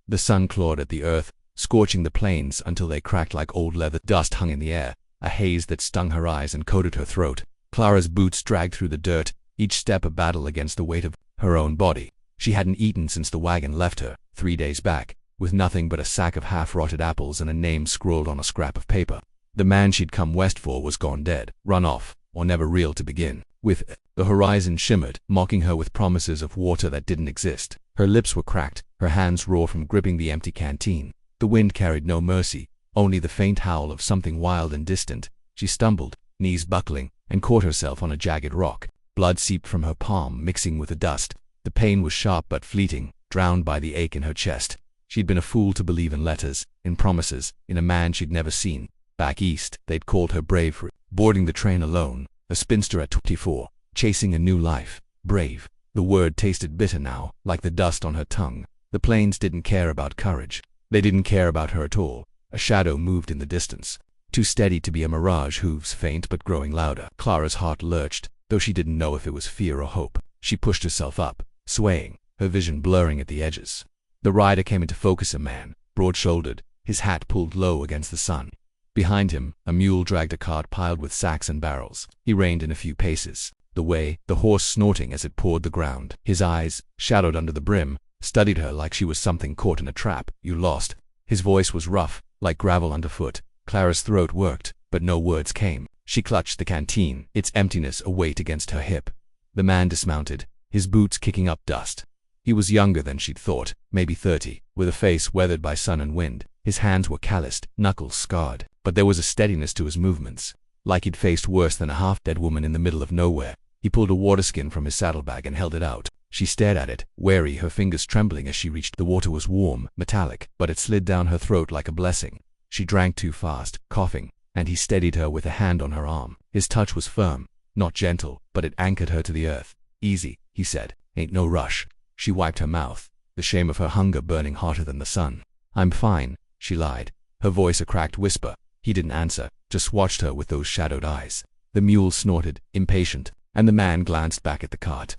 The sun clawed at the earth, scorching the plains until they cracked like old leather. Dust hung in the air, a haze that stung her eyes and coated her throat. Clara's boots dragged through the dirt, each step a battle against the weight of her own body. She hadn't eaten since the wagon left her, 3 days back, with nothing but a sack of half-rotted apples and a name scrawled on a scrap of paper. The man she'd come west for was gone dead, run off, or never real to begin with. The horizon shimmered, mocking her with promises of water that didn't exist. Her lips were cracked, her hands raw from gripping the empty canteen. The wind carried no mercy, only the faint howl of something wild and distant. She stumbled, knees buckling, and caught herself on a jagged rock. Blood seeped from her palm, mixing with the dust. The pain was sharp but fleeting, drowned by the ache in her chest. She'd been a fool to believe in letters, in promises, in a man she'd never seen. Back east, they'd called her brave for boarding the train alone, a spinster at 24, chasing a new life. Brave. The word tasted bitter now, like the dust on her tongue. The plains didn't care about courage. They didn't care about her at all. A shadow moved in the distance, too steady to be a mirage, hooves faint but growing louder. Clara's heart lurched, though she didn't know if it was fear or hope. She pushed herself up, swaying, her vision blurring at the edges. The rider came into focus, a man, broad-shouldered, his hat pulled low against the sun. Behind him, a mule dragged a cart piled with sacks and barrels. He reined in a few paces, the horse snorting as it pawed the ground. His eyes, shadowed under the brim, studied her like she was something caught in a trap. "You lost." His voice was rough, like gravel underfoot. Clara's throat worked, but no words came. She clutched the canteen, its emptiness a weight against her hip. The man dismounted, his boots kicking up dust. He was younger than she'd thought, maybe 30, with a face weathered by sun and wind. His hands were calloused, knuckles scarred, but there was a steadiness to his movements, like he'd faced worse than a half-dead woman in the middle of nowhere. He pulled a waterskin from his saddlebag and held it out. She stared at it, wary, her fingers trembling as she reached. The water was warm, metallic, but it slid down her throat like a blessing. She drank too fast, coughing, and he steadied her with a hand on her arm. His touch was firm, not gentle, but it anchored her to the earth. "Easy," he said. "Ain't no rush." She wiped her mouth, the shame of her hunger burning hotter than the sun. "I'm fine," she lied, her voice a cracked whisper. He didn't answer, just watched her with those shadowed eyes. The mule snorted, impatient, and the man glanced back at the cart.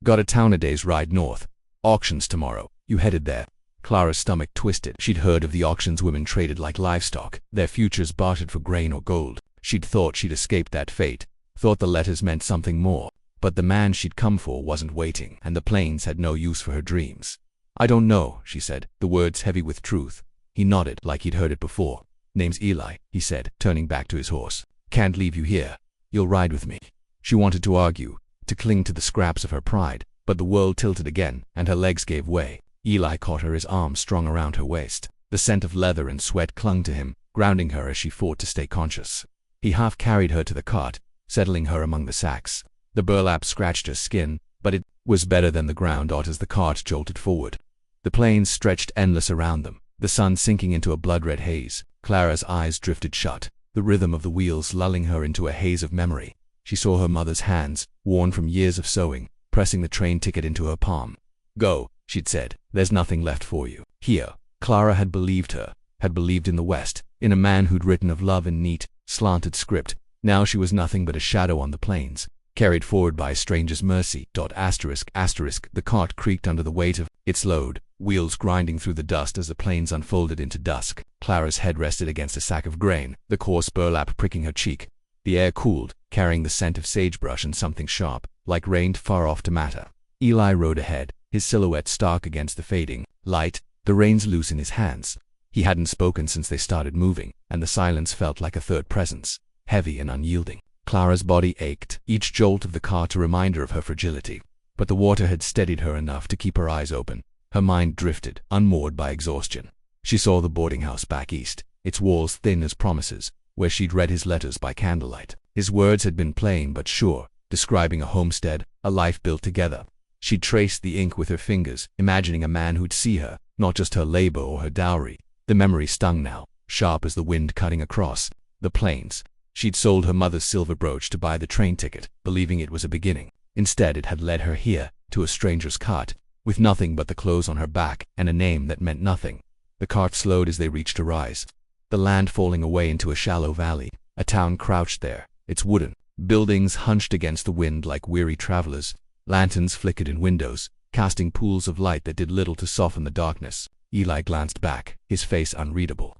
"Got a town a day's ride north. Auctions tomorrow. You headed there?" Clara's stomach twisted. She'd heard of the auctions women traded like livestock, their futures bartered for grain or gold. She'd thought she'd escaped that fate, thought the letters meant something more. But the man she'd come for wasn't waiting, and the plains had no use for her dreams. "I don't know," she said, the words heavy with truth. He nodded, like he'd heard it before. "Name's Eli," he said, turning back to his horse. "Can't leave you here. You'll ride with me." She wanted to argue, to cling to the scraps of her pride, but the world tilted again, and her legs gave way. Eli caught her, his arms strung around her waist. The scent of leather and sweat clung to him, grounding her as she fought to stay conscious. He half carried her to the cart, settling her among the sacks. The burlap scratched her skin, but it was better than the ground as the cart jolted forward. The plains stretched endless around them, the sun sinking into a blood-red haze. Clara's eyes drifted shut, the rhythm of the wheels lulling her into a haze of memory. She saw her mother's hands, worn from years of sewing, pressing the train ticket into her palm. "Go," she'd said. "There's nothing left for you here." Clara had believed her, had believed in the West, in a man who'd written of love in neat, slanted script. Now she was nothing but a shadow on the plains, carried forward by a stranger's mercy. The cart creaked under the weight of its load, wheels grinding through the dust as the plains unfolded into dusk. Clara's head rested against a sack of grain, the coarse burlap pricking her cheek. The air cooled, carrying the scent of sagebrush and something sharp, like rain far off to matter. Eli rode ahead, his silhouette stark against the fading light, the reins loose in his hands. He hadn't spoken since they started moving, and the silence felt like a third presence, heavy and unyielding. Clara's body ached, each jolt of the cart a reminder of her fragility. But the water had steadied her enough to keep her eyes open. Her mind drifted, unmoored by exhaustion. She saw the boarding house back east, its walls thin as promises, where she'd read his letters by candlelight. His words had been plain but sure, describing a homestead, a life built together. She'd traced the ink with her fingers, imagining a man who'd see her, not just her labor or her dowry. The memory stung now, sharp as the wind cutting across the plains. She'd sold her mother's silver brooch to buy the train ticket, believing it was a beginning. Instead, it had led her here, to a stranger's cart, with nothing but the clothes on her back and a name that meant nothing. The cart slowed as they reached a rise, the land falling away into a shallow valley. A town crouched there, its wooden buildings hunched against the wind like weary travelers. Lanterns flickered in windows, casting pools of light that did little to soften the darkness. Eli glanced back, his face unreadable.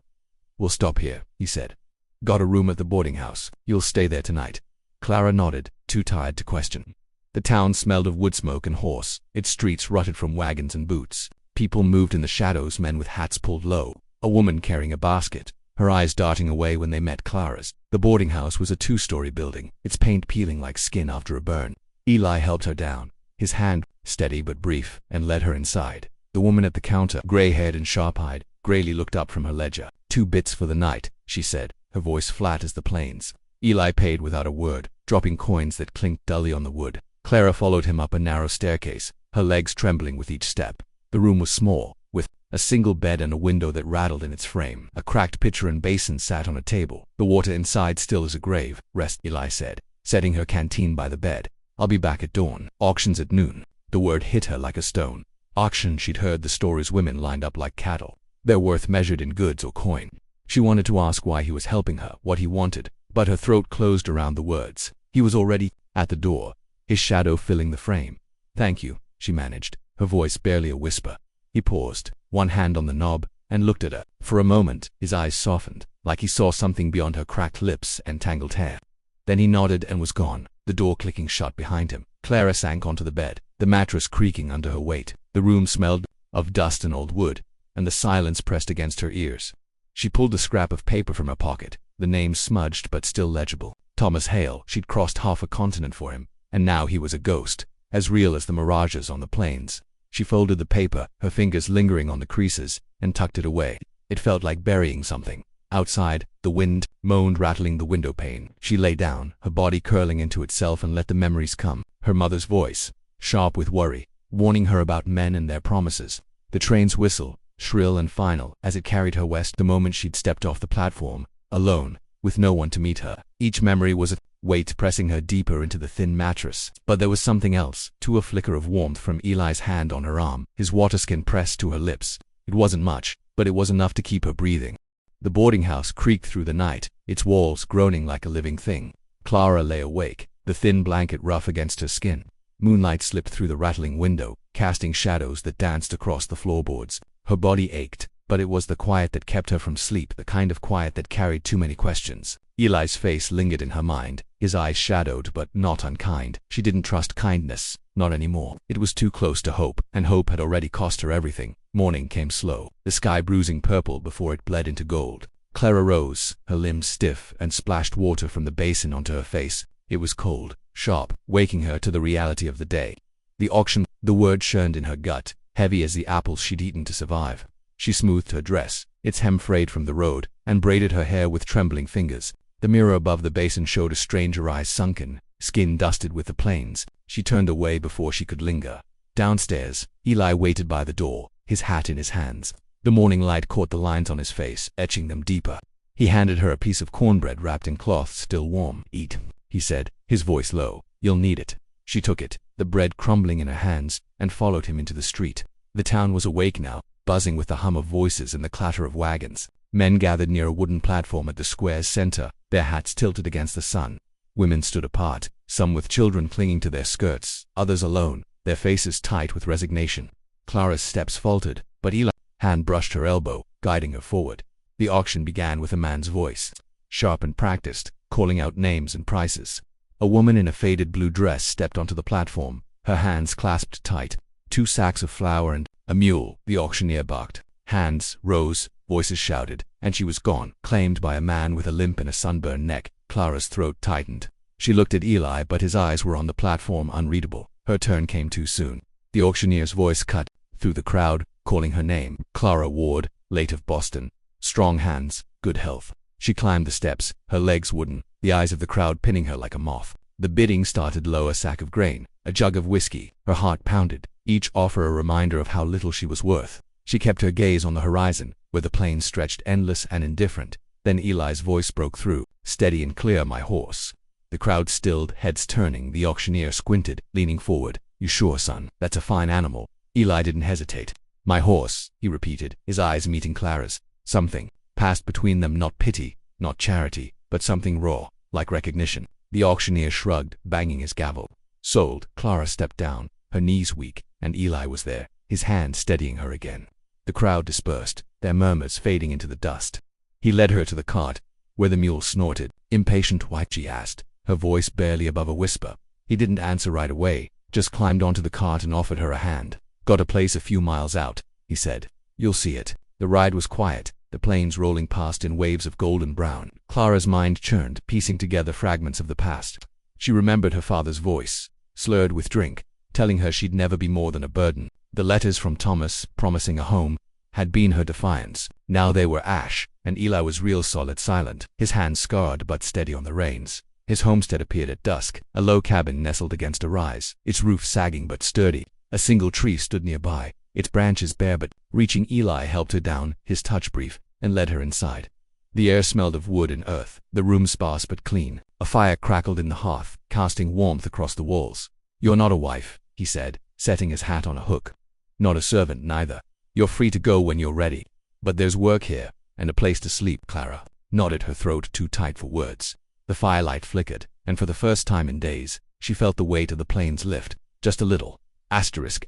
"We'll stop here," he said. "Got a room at the boarding house. You'll stay there tonight." Clara nodded, too tired to question. The town smelled of wood smoke and horse, its streets rutted from wagons and boots. People moved in the shadows, men with hats pulled low, a woman carrying a basket, her eyes darting away when they met Clara's. The boarding house was a two-story building, its paint peeling like skin after a burn. Eli helped her down, his hand steady but brief, and led her inside. The woman at the counter, gray-haired and sharp-eyed, grayly looked up from her ledger. "2 bits for the night," she said, her voice flat as the plains. Eli paid without a word, dropping coins that clinked dully on the wood. Clara followed him up a narrow staircase, her legs trembling with each step. The room was small, with a single bed and a window that rattled in its frame. A cracked pitcher and basin sat on a table. "The water inside still as a grave. Rest," Eli said, setting her canteen by the bed. "I'll be back at dawn. Auctions at noon." The word hit her like a stone. Auction, she'd heard the stories, women lined up like cattle, their worth measured in goods or coin. She wanted to ask why he was helping her, what he wanted, but her throat closed around the words. He was already at the door, his shadow filling the frame. "Thank you," she managed, her voice barely a whisper. He paused, one hand on the knob, and looked at her. For a moment, his eyes softened, like he saw something beyond her cracked lips and tangled hair. Then he nodded and was gone, the door clicking shut behind him. Clara sank onto the bed, the mattress creaking under her weight. The room smelled of dust and old wood, and the silence pressed against her ears. She pulled a scrap of paper from her pocket, the name smudged but still legible. Thomas Hale. She'd crossed half a continent for him, and now he was a ghost, as real as the mirages on the plains. She folded the paper, her fingers lingering on the creases, and tucked it away. It felt like burying something. Outside, the wind moaned, rattling the window pane. She lay down, her body curling into itself, and let the memories come. Her mother's voice, sharp with worry, warning her about men and their promises. The train's whistle, shrill and final, as it carried her west. The moment she'd stepped off the platform, alone, with no one to meet her. Each memory was a weight pressing her deeper into the thin mattress. But there was something else, too, a flicker of warmth from Eli's hand on her arm, his water skin pressed to her lips. It wasn't much, but it was enough to keep her breathing. The boarding house creaked through the night, its walls groaning like a living thing. Clara lay awake, the thin blanket rough against her skin. Moonlight slipped through the rattling window, casting shadows that danced across the floorboards. Her body ached, but it was the quiet that kept her from sleep, the kind of quiet that carried too many questions. Eli's face lingered in her mind, his eyes shadowed but not unkind. She didn't trust kindness, not anymore. It was too close to hope, and hope had already cost her everything. Morning came slow, the sky bruising purple before it bled into gold. Clara rose, her limbs stiff, and splashed water from the basin onto her face. It was cold, sharp, waking her to the reality of the day. The auction, the word churned in her gut, heavy as the apples she'd eaten to survive. She smoothed her dress, its hem frayed from the road, and braided her hair with trembling fingers. The mirror above the basin showed a stranger, eyes sunken, skin dusted with the plains. She turned away before she could linger. Downstairs, Eli waited by the door, his hat in his hands. The morning light caught the lines on his face, etching them deeper. He handed her a piece of cornbread wrapped in cloth still warm. "Eat," he said, his voice low. "You'll need it." She took it, the bread crumbling in her hands, and followed him into the street. The town was awake now, buzzing with the hum of voices and the clatter of wagons. Men gathered near a wooden platform at the square's center, their hats tilted against the sun. Women stood apart, some with children clinging to their skirts, others alone, their faces tight with resignation. Clara's steps faltered, but Eli's hand brushed her elbow, guiding her forward. The auction began with a man's voice, sharp and practiced, calling out names and prices. A woman in a faded blue dress stepped onto the platform, her hands clasped tight. 2 sacks of flour and a mule, the auctioneer barked. Hands rose, voices shouted, and she was gone, claimed by a man with a limp and a sunburned neck. Clara's throat tightened. She looked at Eli, but his eyes were on the platform, unreadable. Her turn came too soon. The auctioneer's voice cut through the crowd, calling her name. Clara Ward, late of Boston. Strong hands, good health. She climbed the steps, her legs wooden, the eyes of the crowd pinning her like a moth. The bidding started low, a sack of grain, a jug of whiskey. Her heart pounded, each offer a reminder of how little she was worth. She kept her gaze on the horizon, where the plains stretched endless and indifferent. Then Eli's voice broke through, steady and clear. "My horse." The crowd stilled, heads turning. The auctioneer squinted, leaning forward. "You sure, son? That's a fine animal." Eli didn't hesitate. "My horse," he repeated, his eyes meeting Clara's. Something passed between them, not pity, not charity, but something raw, like recognition. The auctioneer shrugged, banging his gavel. "Sold." Clara stepped down, her knees weak, and Eli was there, his hand steadying her again. The crowd dispersed, their murmurs fading into the dust. He led her to the cart, where the mule snorted. "Impatient wife?" she asked, her voice barely above a whisper. He didn't answer right away, just climbed onto the cart and offered her a hand. "Got a place a few miles out," he said. "You'll see it." The ride was quiet, the plains rolling past in waves of golden brown. Clara's mind churned, piecing together fragments of the past. She remembered her father's voice, slurred with drink, telling her she'd never be more than a burden. The letters from Thomas, promising a home, had been her defiance. Now they were ash, and Eli was real solid silent, his hands scarred but steady on the reins. His homestead appeared at dusk, a low cabin nestled against a rise, its roof sagging but sturdy. A single tree stood nearby, its branches bare but reaching. Eli helped her down, his touch brief, and led her inside. The air smelled of wood and earth, the room sparse but clean. A fire crackled in the hearth, casting warmth across the walls. "You're not a wife," he said, setting his hat on a hook. "Not a servant, neither. You're free to go when you're ready. But there's work here, and a place to sleep." Clara nodded, her throat too tight for words. The firelight flickered, and for the first time in days, she felt the weight of the plains lift, just a little. Asterisk.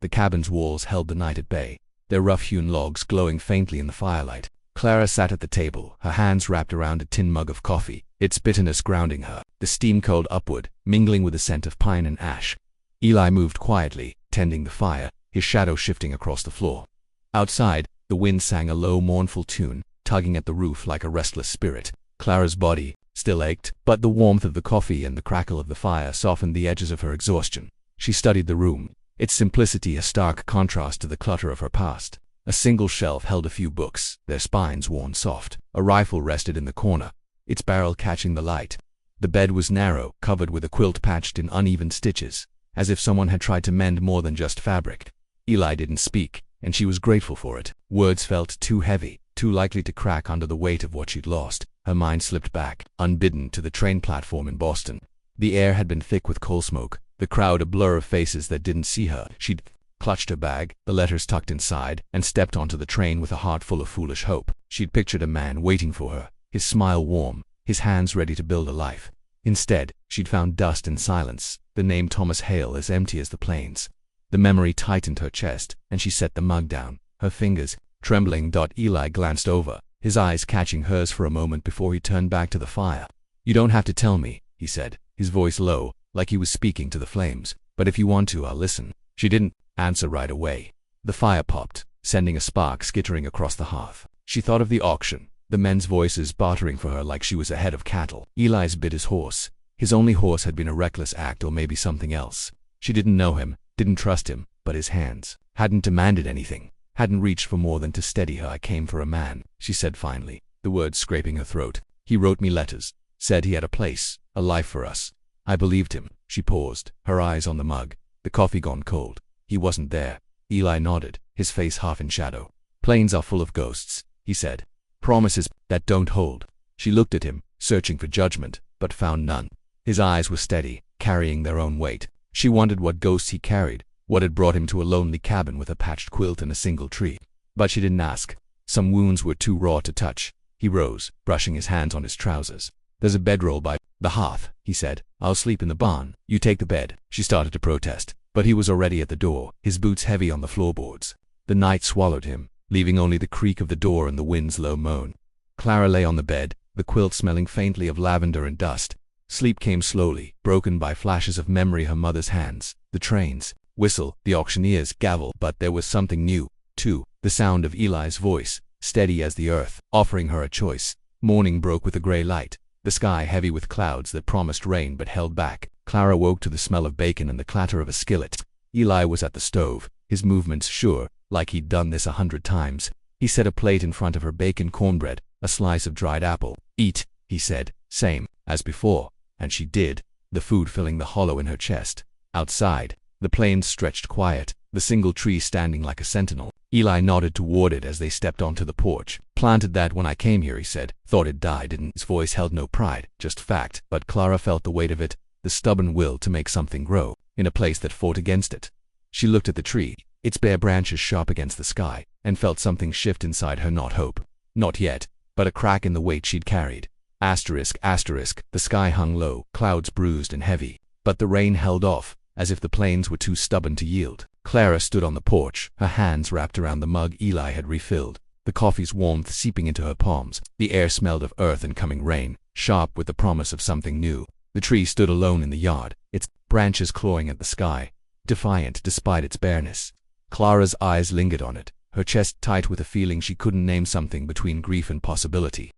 The cabin's walls held the night at bay, their rough-hewn logs glowing faintly in the firelight. Clara sat at the table, her hands wrapped around a tin mug of coffee, its bitterness grounding her. The steam curled upward, mingling with the scent of pine and ash. Eli moved quietly, tending the fire, his shadow shifting across the floor. Outside, the wind sang a low, mournful tune, tugging at the roof like a restless spirit. Clara's body still ached, but the warmth of the coffee and the crackle of the fire softened the edges of her exhaustion. She studied the room, its simplicity a stark contrast to the clutter of her past. A single shelf held a few books, their spines worn soft. A rifle rested in the corner, its barrel catching the light. The bed was narrow, covered with a quilt patched in uneven stitches, as if someone had tried to mend more than just fabric. Eli didn't speak, and she was grateful for it. Words felt too heavy, too likely to crack under the weight of what she'd lost. Her mind slipped back, unbidden, to the train platform in Boston. The air had been thick with coal smoke, the crowd a blur of faces that didn't see her. She'd clutched her bag, the letters tucked inside, and stepped onto the train with a heart full of foolish hope. She'd pictured a man waiting for her, his smile warm, his hands ready to build a life. Instead, she'd found dust and silence, the name Thomas Hale as empty as the plains. The memory tightened her chest, and she set the mug down, her fingers trembling. Eli glanced over, his eyes catching hers for a moment before he turned back to the fire. "You don't have to tell me," he said, his voice low, like he was speaking to the flames. "But if you want to, I'll listen." She didn't answer right away. The fire popped, sending a spark skittering across the hearth. She thought of the auction, the men's voices bartering for her like she was a head of cattle. Eli's bid his horse. His only horse had been a reckless act, or maybe something else. She didn't know him, didn't trust him, but his hands hadn't demanded anything, hadn't reached for more than to steady her. "I came for a man," she said finally, the words scraping her throat. "He wrote me letters, said he had a place, a life for us." I believed him. She paused, her eyes on the mug, the coffee gone cold. "He wasn't there." Eli nodded, his face half in shadow. "Plains are full of ghosts," he said. "Promises that don't hold." She looked at him, searching for judgment, but found none. His eyes were steady, carrying their own weight. She wondered what ghosts he carried, what had brought him to a lonely cabin with a patched quilt and a single tree. But she didn't ask. Some wounds were too raw to touch. He rose, brushing his hands on his trousers. "There's a bedroll by the hearth," he said. "I'll sleep in the barn. You take the bed." She started to protest, but he was already at the door, his boots heavy on the floorboards. The night swallowed him, leaving only the creak of the door and the wind's low moan. Clara lay on the bed, the quilt smelling faintly of lavender and dust. Sleep came slowly, broken by flashes of memory, her mother's hands, the train's whistle, the auctioneer's gavel. But there was something new, too, the sound of Eli's voice, steady as the earth, offering her a choice. Morning broke with a gray light, the sky heavy with clouds that promised rain but held back. Clara woke to the smell of bacon and the clatter of a skillet. Eli was at the stove, his movements sure, like he'd done this 100 times. He set a plate in front of her, bacon, cornbread, a slice of dried apple. "Eat," he said, same as before, and she did, the food filling the hollow in her chest. Outside, the plains stretched quiet, the single tree standing like a sentinel. Eli nodded toward it as they stepped onto the porch. "Planted that when I came here," he said. "Thought it died, didn't." His voice held no pride, just fact. But Clara felt the weight of it, the stubborn will to make something grow, in a place that fought against it. She looked at the tree, its bare branches sharp against the sky, and felt something shift inside her. Not hope, not yet, but a crack in the weight she'd carried. Asterisk. The sky hung low, clouds bruised and heavy, but the rain held off, as if the plains were too stubborn to yield. Clara stood on the porch, her hands wrapped around the mug Eli had refilled, the coffee's warmth seeping into her palms. The air smelled of earth and coming rain, sharp with the promise of something new. The tree stood alone in the yard, its branches clawing at the sky, defiant despite its bareness. Clara's eyes lingered on it, her chest tight with a feeling she couldn't name, something between grief and possibility.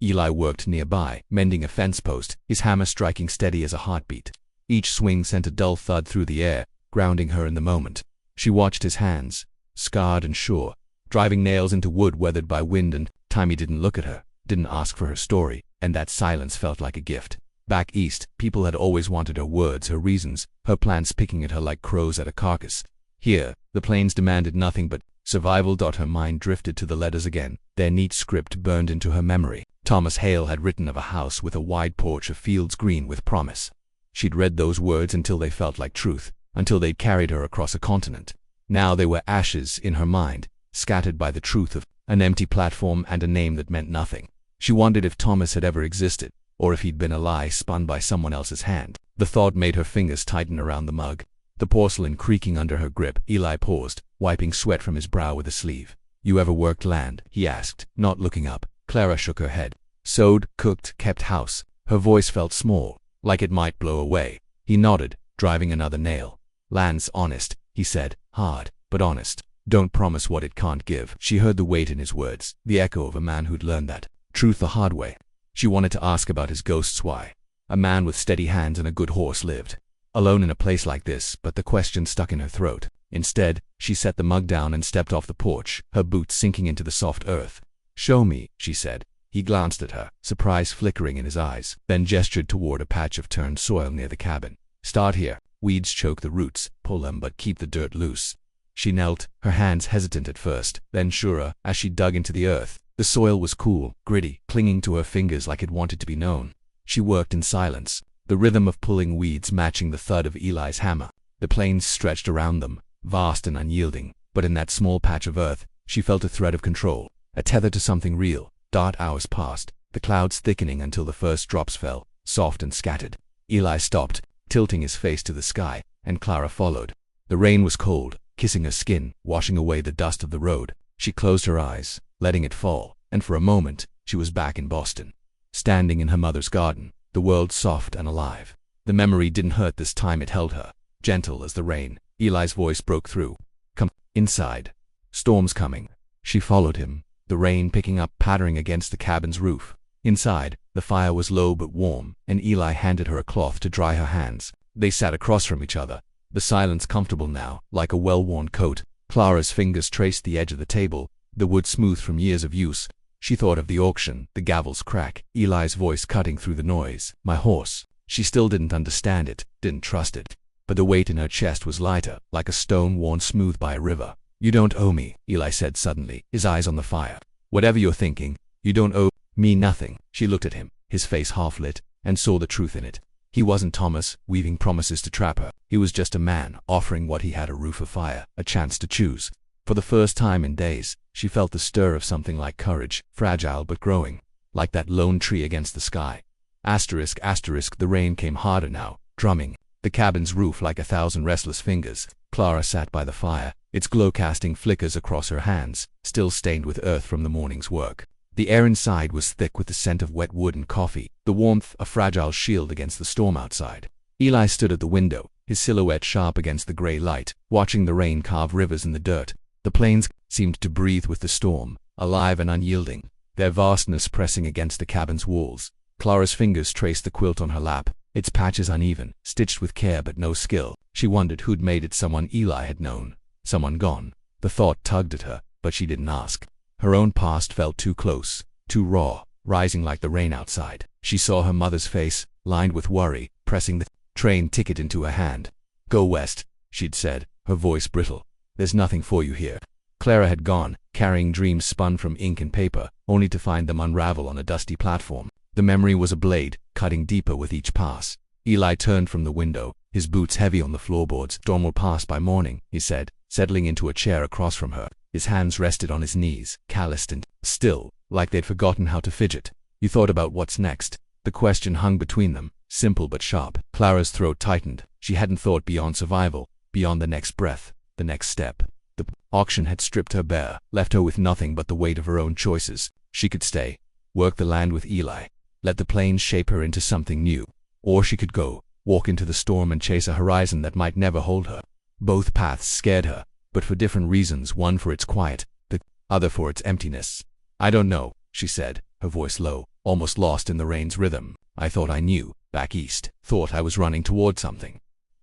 Eli worked nearby, mending a fence post, his hammer striking steady as a heartbeat. Each swing sent a dull thud through the air, grounding her in the moment. She watched his hands, scarred and sure, driving nails into wood weathered by wind, and time he didn't look at her, didn't ask for her story, and that silence felt like a gift. Back east, people had always wanted her words, her reasons, her plans, picking at her like crows at a carcass. Here, the plains demanded nothing but survival. Her mind drifted to the letters again, their neat script burned into her memory. Thomas Hale had written of a house with a wide porch of fields green with promise. She'd read those words until they felt like truth, until they'd carried her across a continent. Now they were ashes in her mind, scattered by the truth of an empty platform and a name that meant nothing. She wondered if Thomas had ever existed, or if he'd been a lie spun by someone else's hand. The thought made her fingers tighten around the mug, the porcelain creaking under her grip. Eli paused, wiping sweat from his brow with a sleeve. "You ever worked land?" he asked, not looking up. Clara shook her head. "Sewed, cooked, kept house." Her voice felt small, like it might blow away. He nodded, driving another nail. "Land's honest," he said, "hard, but honest. Don't promise what it can't give." She heard the weight in his words, the echo of a man who'd learned that truth the hard way. She wanted to ask about his ghosts, why a man with steady hands and a good horse lived alone in a place like this, but the question stuck in her throat. Instead, she set the mug down and stepped off the porch, her boots sinking into the soft earth. "Show me," she said. He glanced at her, surprise flickering in his eyes, then gestured toward a patch of turned soil near the cabin. "Start here. Weeds choke the roots, pull them but keep the dirt loose." She knelt, her hands hesitant at first, then surer, as she dug into the earth. The soil was cool, gritty, clinging to her fingers like it wanted to be known. She worked in silence, the rhythm of pulling weeds matching the thud of Eli's hammer. The plains stretched around them, vast and unyielding, but in that small patch of earth, she felt a thread of control, a tether to something real. Hours passed, the clouds thickening until the first drops fell, soft and scattered. Eli stopped, tilting his face to the sky, and Clara followed. The rain was cold, kissing her skin, washing away the dust of the road. She closed her eyes, letting it fall, and for a moment, she was back in Boston, standing in her mother's garden, the world soft and alive. The memory didn't hurt this time, it held her, gentle as the rain. Eli's voice broke through. "Come inside. Storm's coming." She followed him, the rain picking up, pattering against the cabin's roof. Inside, the fire was low but warm, and Eli handed her a cloth to dry her hands. They sat across from each other, the silence comfortable now, like a well-worn coat. Clara's fingers traced the edge of the table, the wood smooth from years of use. She thought of the auction, the gavel's crack, Eli's voice cutting through the noise. "My horse." She still didn't understand it, didn't trust it. But the weight in her chest was lighter, like a stone worn smooth by a river. "You don't owe me," Eli said suddenly, his eyes on the fire. "Whatever you're thinking, you don't owe me nothing." She looked at him, his face half-lit, and saw the truth in it. He wasn't Thomas, weaving promises to trap her. He was just a man, offering what he had: a roof of fire, a chance to choose. For the first time in days, she felt the stir of something like courage, fragile but growing, like that lone tree against the sky. The rain came harder now, drumming the cabin's roof like 1,000 restless fingers. Clara sat by the fire, its glow casting flickers across her hands, still stained with earth from the morning's work. The air inside was thick with the scent of wet wood and coffee, the warmth a fragile shield against the storm outside. Eli stood at the window, his silhouette sharp against the gray light, watching the rain carve rivers in the dirt. The plains seemed to breathe with the storm, alive and unyielding, their vastness pressing against the cabin's walls. Clara's fingers traced the quilt on her lap, its patches uneven, stitched with care but no skill. She wondered who'd made it. Someone Eli had known, someone gone. The thought tugged at her, but she didn't ask. Her own past felt too close, too raw, rising like the rain outside. She saw her mother's face, lined with worry, pressing the train ticket into her hand. "Go west," she'd said, her voice brittle. "There's nothing for you here." Clara had gone, carrying dreams spun from ink and paper, only to find them unravel on a dusty platform. The memory was a blade, cutting deeper with each pass. Eli turned from the window, his boots heavy on the floorboards. "Storm will pass by morning," he said, settling into a chair across from her. His hands rested on his knees, calloused and still, like they'd forgotten how to fidget. "You thought about what's next?" The question hung between them, simple but sharp. Clara's throat tightened. She hadn't thought beyond survival, beyond the next breath. the next step. The auction had stripped her bare, left her with nothing but the weight of her own choices. She could stay, work the land with Eli, let the plains shape her into something new. Or she could go, walk into the storm and chase a horizon that might never hold her. Both paths scared her, but for different reasons, one for its quiet, the other for its emptiness. "I don't know," she said, her voice low, almost lost in the rain's rhythm. "I thought I knew, back east, thought I was running toward something."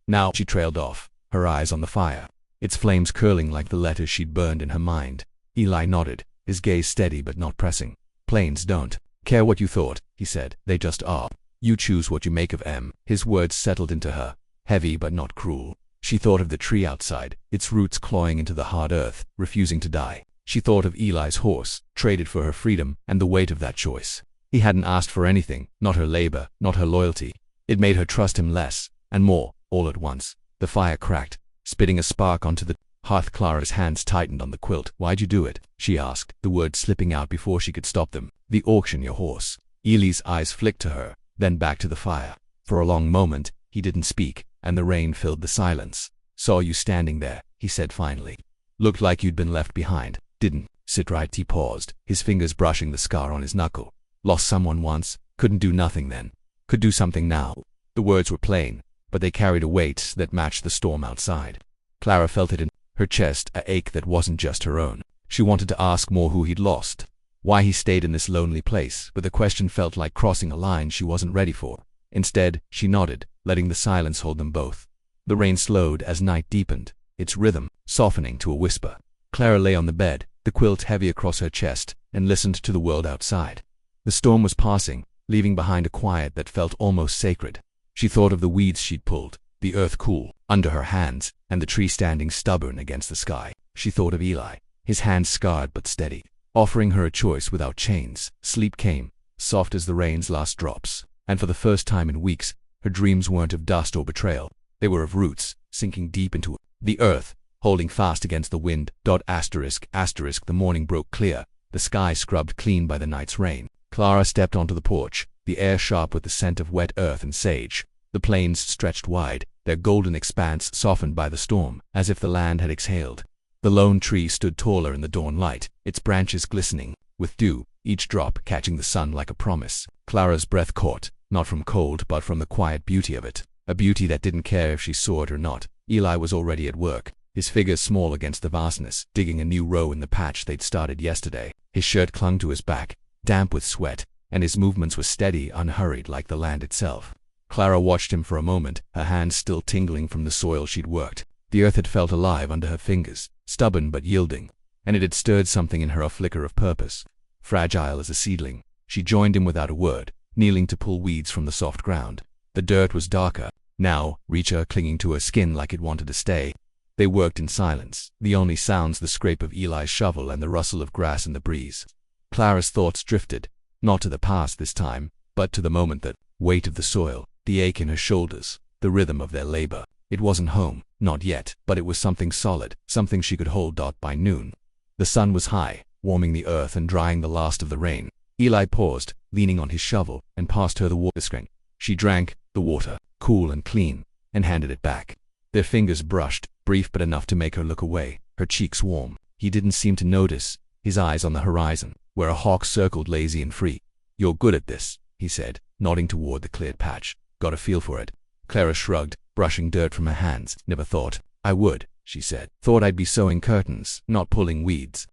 Now she trailed off, her eyes on the fire, its flames curling like the letters she'd burned in her mind. Eli nodded, his gaze steady but not pressing. "Plains don't care what you thought," he said. "They just are. You choose what you make of them." His words settled into her, heavy but not cruel. She thought of the tree outside, its roots clawing into the hard earth, refusing to die. She thought of Eli's horse, traded for her freedom, and the weight of that choice. He hadn't asked for anything, not her labor, not her loyalty. It made her trust him less, and more, all at once. The fire cracked, spitting a spark onto the hearth. Clara's hands tightened on the quilt. "Why'd you do it?" she asked, the words slipping out before she could stop them. "The auction, your horse." Eli's eyes flicked to her, then back to the fire. For a long moment, he didn't speak, and the rain filled the silence. "Saw you standing there," he said finally. "Looked like you'd been left behind, didn't sit right." He paused, his fingers brushing the scar on his knuckle. "Lost someone once, couldn't do nothing then. Could do something now." The words were plain, but they carried a weight that matched the storm outside. Clara felt it in her chest, a ache that wasn't just her own. She wanted to ask more who he'd lost, why he stayed in this lonely place, but the question felt like crossing a line she wasn't ready for. Instead, she nodded, letting the silence hold them both. The rain slowed as night deepened, its rhythm softening to a whisper. Clara lay on the bed, the quilt heavy across her chest, and listened to the world outside. The storm was passing, leaving behind a quiet that felt almost sacred. She thought of the weeds she'd pulled, the earth cool under her hands, and the tree standing stubborn against the sky. She thought of Eli, his hands scarred but steady, offering her a choice without chains. Sleep came, soft as the rain's last drops, and for the first time in weeks, her dreams weren't of dust or betrayal. They were of roots, sinking deep into the earth, holding fast against the wind. The morning broke clear, the sky scrubbed clean by the night's rain. Clara stepped onto the porch, the air sharp with the scent of wet earth and sage. The plains stretched wide, their golden expanse softened by the storm, as if the land had exhaled. The lone tree stood taller in the dawn light, its branches glistening with dew, each drop catching the sun like a promise. Clara's breath caught, not from cold but from the quiet beauty of it, a beauty that didn't care if she saw it or not. Eli was already at work, his figure small against the vastness, digging a new row in the patch they'd started yesterday. His shirt clung to his back, damp with sweat, and his movements were steady, unhurried like the land itself. Clara watched him for a moment, her hands still tingling from the soil she'd worked. The earth had felt alive under her fingers, stubborn but yielding, and it had stirred something in her, a flicker of purpose. Fragile as a seedling, she joined him without a word, kneeling to pull weeds from the soft ground. The dirt was darker, now, richer, clinging to her skin like it wanted to stay. They worked in silence, the only sounds the scrape of Eli's shovel and the rustle of grass in the breeze. Clara's thoughts drifted, not to the past this time, but to the moment, that weight of the soil, the ache in her shoulders, the rhythm of their labor. It wasn't home, not yet, but it was something solid, something she could hold. By noon, the sun was high, warming the earth and drying the last of the rain. Eli paused, leaning on his shovel, and passed her the water skin. She drank the water, cool and clean, and handed it back. Their fingers brushed, brief but enough to make her look away, her cheeks warm. He didn't seem to notice, his eyes on the horizon, where a hawk circled lazy and free. "You're good at this," he said, nodding toward the cleared patch. "Got a feel for it." Clara shrugged, brushing dirt from her hands. "Never thought I would," she said. "Thought I'd be sewing curtains, not pulling weeds."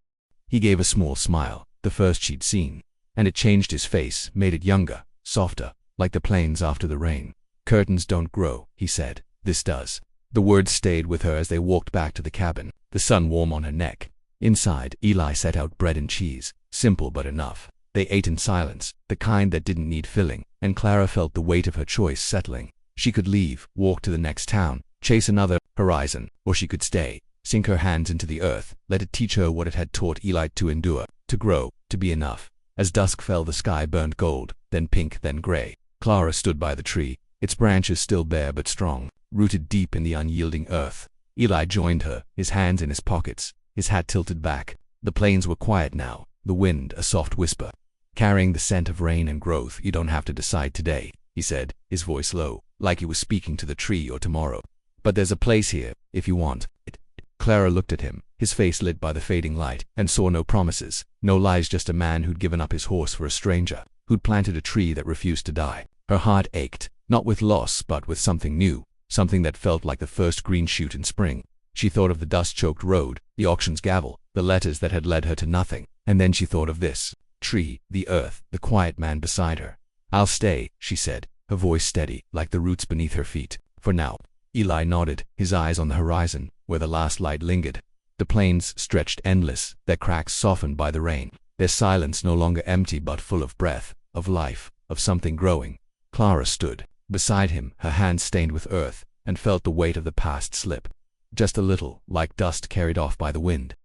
He gave a small smile, the first she'd seen, and it changed his face, made it younger, softer, like the plains after the rain. "Curtains don't grow," he said. "This does." The words stayed with her as they walked back to the cabin, the sun warm on her neck. Inside, Eli set out bread and cheese, simple but enough. They ate in silence, the kind that didn't need filling, and Clara felt the weight of her choice settling. She could leave, walk to the next town, chase another horizon, or she could stay, sink her hands into the earth, let it teach her what it had taught Eli: to endure, to grow, to be enough. As dusk fell, the sky burned gold, then pink, then gray. Clara stood by the tree, its branches still bare but strong, rooted deep in the unyielding earth. Eli joined her, his hands in his pockets, his hat tilted back. The plains were quiet now, the wind a soft whisper, carrying the scent of rain and growth. "You don't have to decide today," he said, his voice low, like he was speaking to the tree or tomorrow. "But there's a place here, if you want it." Clara looked at him, his face lit by the fading light, and saw no promises, no lies, just a man who'd given up his horse for a stranger, who'd planted a tree that refused to die. Her heart ached, not with loss but with something new, something that felt like the first green shoot in spring. She thought of the dust-choked road, the auction's gavel, the letters that had led her to nothing, and then she thought of this tree, the earth, the quiet man beside her. "I'll stay," she said, her voice steady, like the roots beneath her feet. "For now." Eli nodded, his eyes on the horizon, where the last light lingered. The plains stretched endless, their cracks softened by the rain, their silence no longer empty but full of breath, of life, of something growing. Clara stood beside him, her hands stained with earth, and felt the weight of the past slip. Just a little, like dust carried off by the wind.